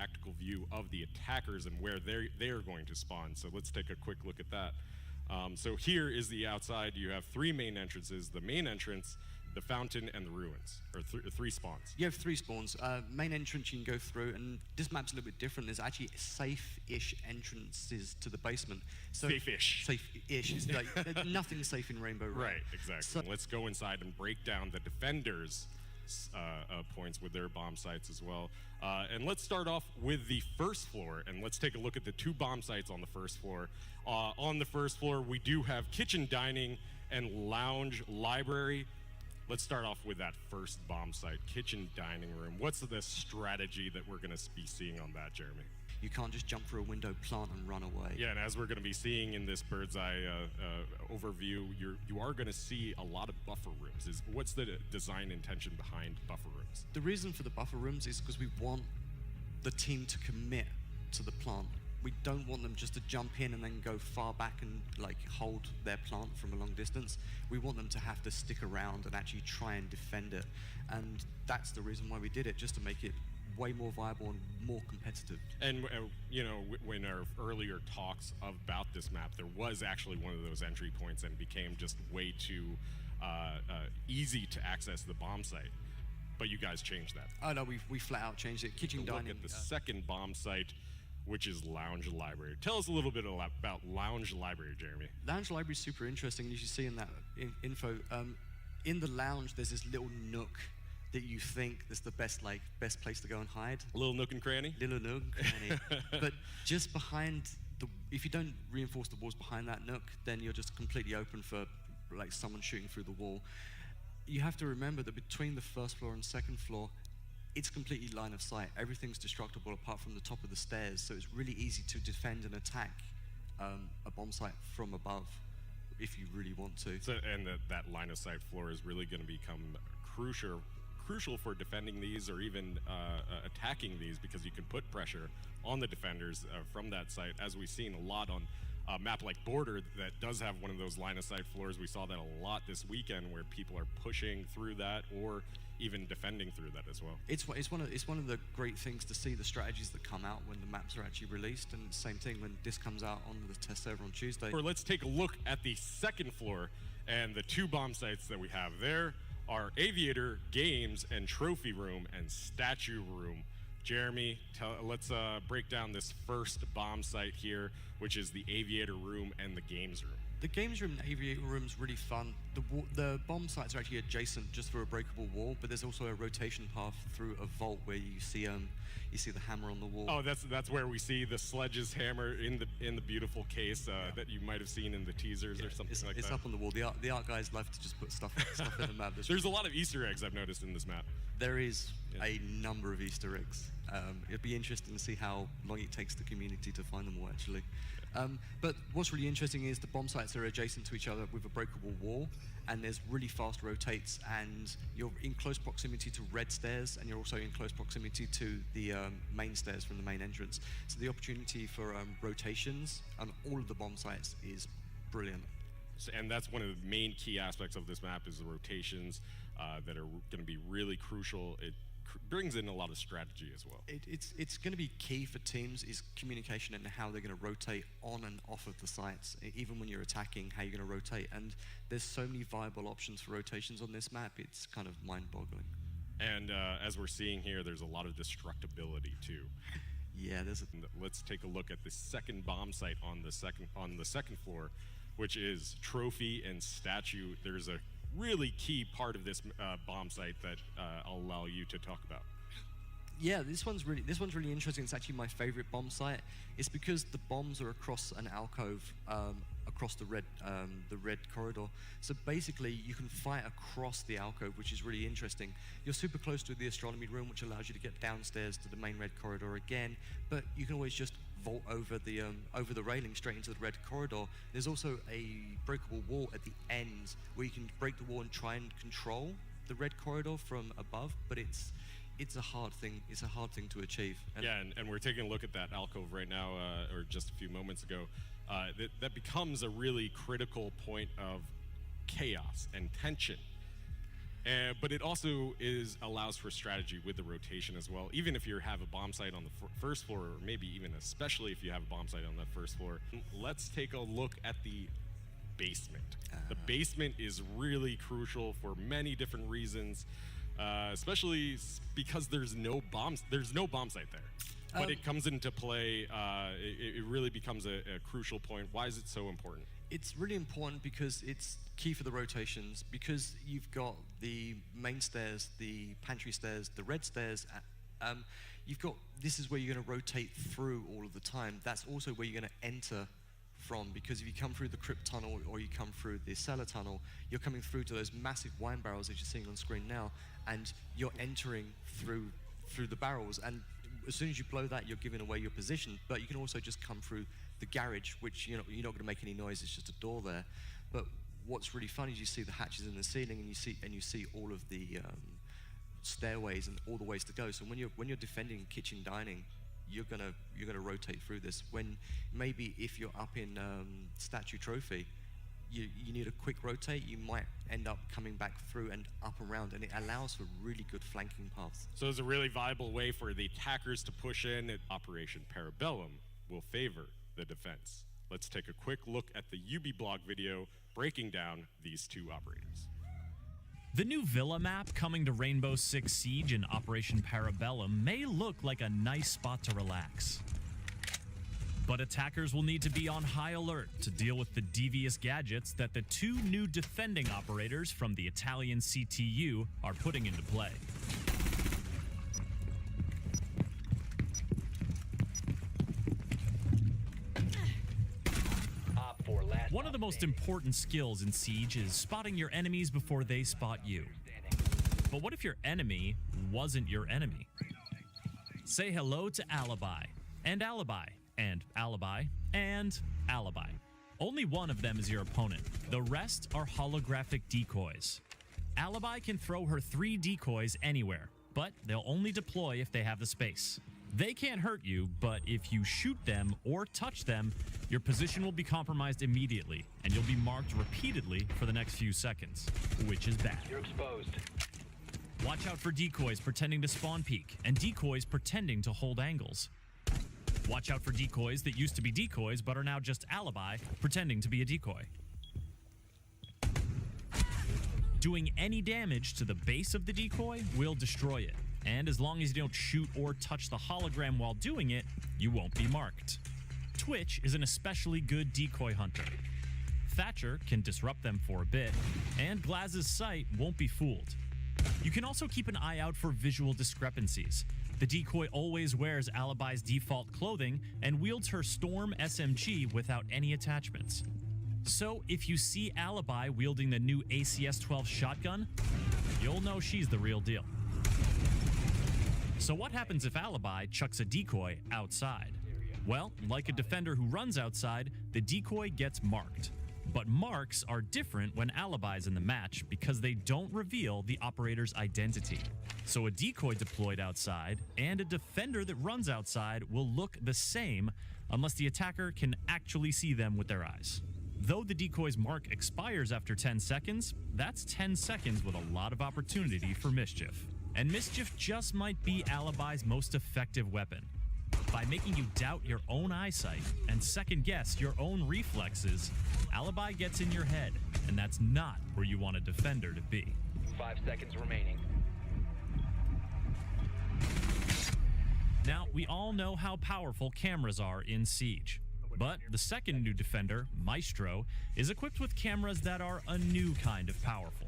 tactical view of the attackers and where they're going to spawn. So let's take a quick look at that. So here is the outside. You have three main entrances: the main entrance, the fountain, and the ruins, or three spawns. You have three spawns. Main entrance you can go through, and this map's a little bit different. There's actually safe-ish entrances to the basement. So Safe-ish. Safe-ish. It's like nothing's safe in Rainbow Row. Right, exactly. So let's go inside and break down the defenders' points with their bomb sites as well. And let's start off with the first floor, and let's take a look at the two bomb sites on the first floor. On the first floor, we do have kitchen, dining, and lounge library. Let's start off with that first bomb site, kitchen dining room. What's the strategy that we're going to be seeing on that, Jeremy? You can't just jump through a window, plant, and run away. Yeah, and as we're going to be seeing in this bird's eye overview, you are going to see a lot of buffer rooms. What's the design intention behind buffer rooms? The reason for the buffer rooms is because we want the team to commit to the plant. We don't want them just to jump in and then go far back and like hold their plant from a long distance. We want them to have to stick around and actually try and defend it. And that's the reason why we did it, just to make it way more viable and more competitive. And you know, when our earlier talks about this map, there was actually one of those entry points and became just way too easy to access the bomb site. But you guys changed that. Oh no, we flat out changed it. Kitchen dining. Look at the second bomb site, which is Lounge Library. Tell us a little bit about Lounge Library, Jeremy. Lounge Library is super interesting, and you should see in that info. In the lounge, there's this little nook that you think is the best place to go and hide. A little nook and cranny? Little nook and cranny. But just behind if you don't reinforce the walls behind that nook, then you're just completely open for like someone shooting through the wall. You have to remember that between the first floor and second floor, it's completely line of sight. Everything's destructible apart from the top of the stairs, so it's really easy to defend and attack a bomb site from above if you really want to. So, and that line of sight floor is really going to become crucial for defending these or even attacking these, because you can put pressure on the defenders from that site, as we've seen a lot on a map like Border that does have one of those line of sight floors. We saw that a lot this weekend, where people are pushing through that or even defending through that as well. It's one of the great things to see the strategies that come out when the maps are actually released, and same thing when this comes out on the test server on Tuesday. Or let's take a look at the second floor and the two bomb sites that we have there are Aviator, Games, and Trophy Room and Statue Room. Jeremy, let's break down this first bomb site here, which is the Aviator Room and the Games Room. The Games Room and Aviator Room is really fun. The bomb sites are actually adjacent just through a breakable wall, but there's also a rotation path through a vault where you see the hammer on the wall. Oh, that's where we see the Sledge's hammer in the beautiful case that you might have seen in the teasers or something like that. It's up on the wall. The art guys love to just put stuff in the map. There's a lot of Easter eggs I've noticed in this map. There is a number of Easter eggs. It'd be interesting to see how long it takes the community to find them all, actually. But what's really interesting is the bomb sites are adjacent to each other with a breakable wall, and there's really fast rotates, and you're in close proximity to red stairs, and you're also in close proximity to the main stairs from the main entrance. So the opportunity for rotations on all of the bomb sites is brilliant. And that's one of the main key aspects of this map, is the rotations that are going to be really crucial. It brings in a lot of strategy as well. It's going to be key for teams, is communication and how they're going to rotate on and off of the sites, even when you're attacking, how you're going to rotate. And there's so many viable options for rotations on this map, it's kind of mind-boggling. And as we're seeing here, there's a lot of destructibility too. Yeah, Let's take a look at the second bomb site on the second floor, which is Trophy and Statue. There's a really key part of this bomb site that I'll allow you to talk about. Yeah, this one's really interesting. It's actually my favorite bomb site. It's because the bombs are across an alcove, across the red corridor. So basically, you can fight across the alcove, which is really interesting. You're super close to the astronomy room, which allows you to get downstairs to the main red corridor again. But you can always just vault over the railing straight into the red corridor. There's also a breakable wall at the end where you can break the wall and try and control the red corridor from above, but it's a hard thing. It's a hard thing to achieve. And we're taking a look at that alcove right now, or just a few moments ago. That becomes a really critical point of chaos and tension. But it also allows for strategy with the rotation as well. Even if you have a bomb site on the first floor, or maybe even especially if you have a bomb site on that first floor. Let's take a look at the basement. The basement is really crucial for many different reasons, especially because there's no bomb site there. But it comes into play. It really becomes a crucial point. Why is it so important? It's really important because it's key for the rotations, because you've got the main stairs, the pantry stairs, the red stairs. This is where you're going to rotate through all of the time. That's also where you're going to enter from, because if you come through the crypt tunnel or you come through the cellar tunnel, you're coming through to those massive wine barrels that you're seeing on screen now, and you're entering through the barrels. And as soon as you blow that, you're giving away your position. But you can also just come through the garage, which you're not going to make any noise. It's just a door there. But what's really fun is you see the hatches in the ceiling, and you see all of the stairways and all the ways to go. So when you're defending kitchen dining, you're gonna rotate through this. When maybe if you're up in statue trophy, you need a quick rotate, you might end up coming back through and up around, and it allows for really good flanking paths. So it's a really viable way for the attackers to push in. Operation Parabellum will favor the defense. Let's take a quick look at the UB blog video breaking down these two operators. The new Villa map coming to Rainbow Six Siege in Operation Parabellum may look like a nice spot to relax. But attackers will need to be on high alert to deal with the devious gadgets that the two new defending operators from the Italian CTU are putting into play. One of the most important skills in Siege is spotting your enemies before they spot you. But what if your enemy wasn't your enemy? Say hello to Alibi, and Alibi, and Alibi, and Alibi. Only one of them is your opponent. The rest are holographic decoys. Alibi can throw her 3 decoys anywhere, but they'll only deploy if they have the space. They can't hurt you, but if you shoot them or touch them, your position will be compromised immediately, and you'll be marked repeatedly for the next few seconds, which is bad. You're exposed. Watch out for decoys pretending to spawn peek, and decoys pretending to hold angles. Watch out for decoys that used to be decoys but are now just Alibi, pretending to be a decoy. Doing any damage to the base of the decoy will destroy it. And as long as you don't shoot or touch the hologram while doing it, you won't be marked. Twitch is an especially good decoy hunter. Thatcher can disrupt them for a bit, and Glaz's sight won't be fooled. You can also keep an eye out for visual discrepancies. The decoy always wears Alibi's default clothing and wields her Storm SMG without any attachments. So if you see Alibi wielding the new ACS-12 shotgun, you'll know she's the real deal. So what happens if Alibi chucks a decoy outside? Well, like a defender who runs outside, the decoy gets marked. But marks are different when Alibi's in the match because they don't reveal the operator's identity. So a decoy deployed outside and a defender that runs outside will look the same unless the attacker can actually see them with their eyes. Though the decoy's mark expires after 10 seconds, that's 10 seconds with a lot of opportunity for mischief. And mischief just might be Alibi's most effective weapon. By making you doubt your own eyesight and second-guess your own reflexes, Alibi gets in your head, and that's not where you want a defender to be. 5 seconds remaining. Now, we all know how powerful cameras are in Siege. But the second new defender, Maestro, is equipped with cameras that are a new kind of powerful.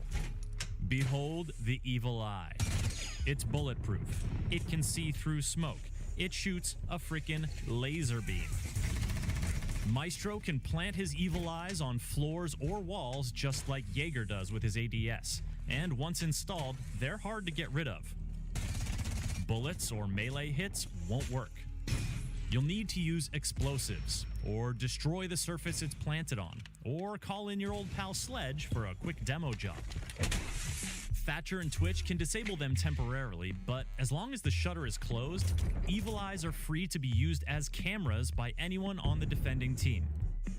Behold the evil eye. It's bulletproof. It can see through smoke. It shoots a freaking laser beam. Maestro can plant his evil eyes on floors or walls just like Jaeger does with his ADS. And once installed, they're hard to get rid of. Bullets or melee hits won't work. You'll need to use explosives, or destroy the surface it's planted on, or call in your old pal Sledge for a quick demo job. Thatcher and Twitch can disable them temporarily, but as long as the shutter is closed, evil eyes are free to be used as cameras by anyone on the defending team.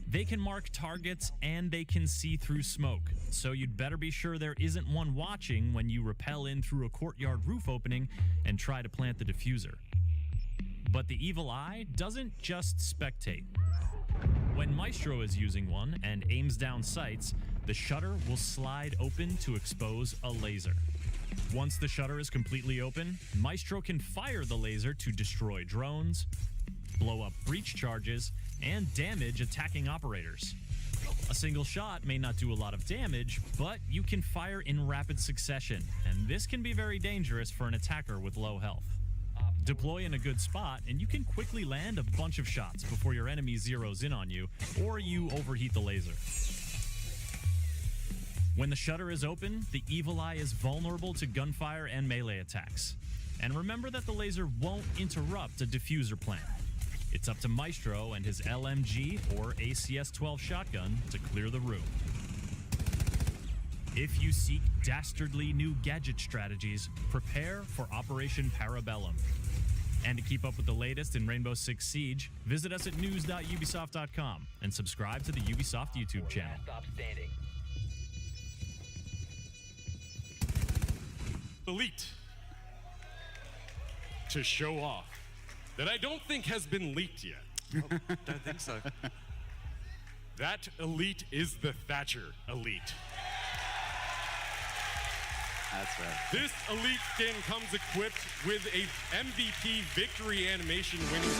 They can mark targets and they can see through smoke, so you'd better be sure there isn't one watching when you rappel in through a courtyard roof opening and try to plant the diffuser. But the evil eye doesn't just spectate. When Maestro is using one and aims down sights, the shutter will slide open to expose a laser. Once the shutter is completely open, Maestro can fire the laser to destroy drones, blow up breach charges, and damage attacking operators. A single shot may not do a lot of damage, but you can fire in rapid succession, and this can be very dangerous for an attacker with low health. Deploy in a good spot, and you can quickly land a bunch of shots before your enemy zeroes in on you, or you overheat the laser. When the shutter is open, the evil eye is vulnerable to gunfire and melee attacks. And remember that the laser won't interrupt a diffuser plant. It's up to Maestro and his LMG or ACS-12 shotgun to clear the room. If you seek dastardly new gadget strategies, prepare for Operation Parabellum. And to keep up with the latest in Rainbow Six Siege, visit us at news.ubisoft.com and subscribe to the Ubisoft YouTube channel. Elite to show off that I don't think has been leaked yet. Don't think so. That Elite is the Thatcher Elite. That's right. This Elite skin comes equipped with a MVP victory animation winning.